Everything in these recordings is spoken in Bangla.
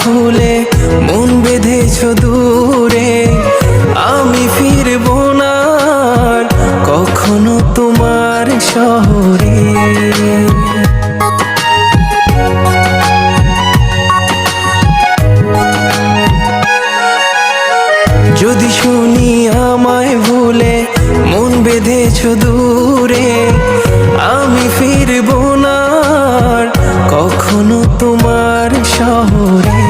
ভুলে মন বেঁধেছো দূরে, আমি ফিরবো না আর কখনো তোমার শহরে। যদি শুনি আমায় ভুলে মন বেঁধেছো দূরে, আমি ফিরবো না আর কখনো তোমার শহরে।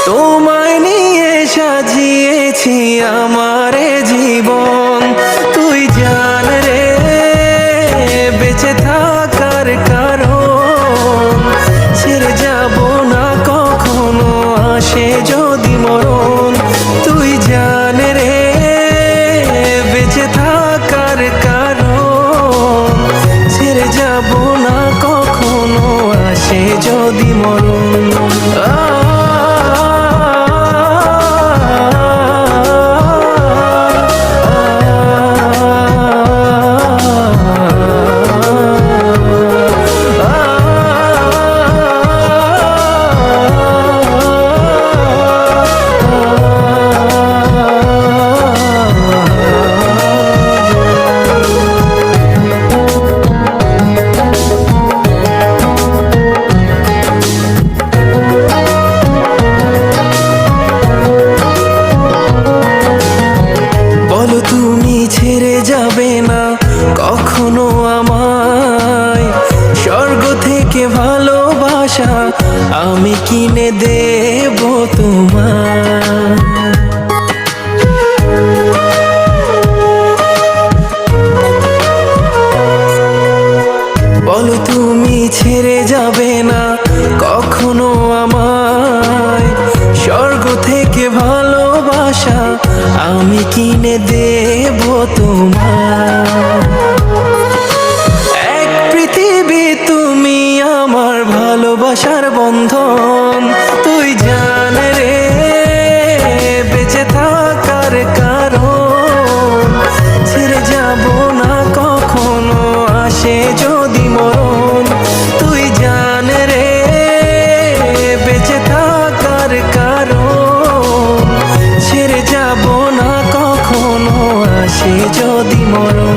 তোমায় নিয়ে সাজিয়েছি আমার জীবন, তুই জান রে বেঁচে থাকার কারণ। ছেড়ে যাব না কখনো আসে যদি মরণ, তুই জান রে বেঁচে থাকার কারণ। ছেড়ে যাব না কখনো আসে যদি মরণ। তুমি ছেড়ে যাবে না কখনো আমায়, স্বর্গ থেকে ভালোবাসা আমি কিনে দেব তোমায়। বলো তুমি ছেড়ে যাবে না কখনো আমায়, স্বর্গ থেকে ভালোবাসা আমি কিনে দেব তোমায়। এক পৃথিবী তুমি আমার ভালোবাসার বন্ধন, তুই জান রে বেঁচে থাকার কারণ। ছেড়ে যাব না কখনো আসে যদি মরণ, তুই জান রে বেঁচে থাকার কারণ। ছেড়ে যাব না কখনো আসে যদি মরণ।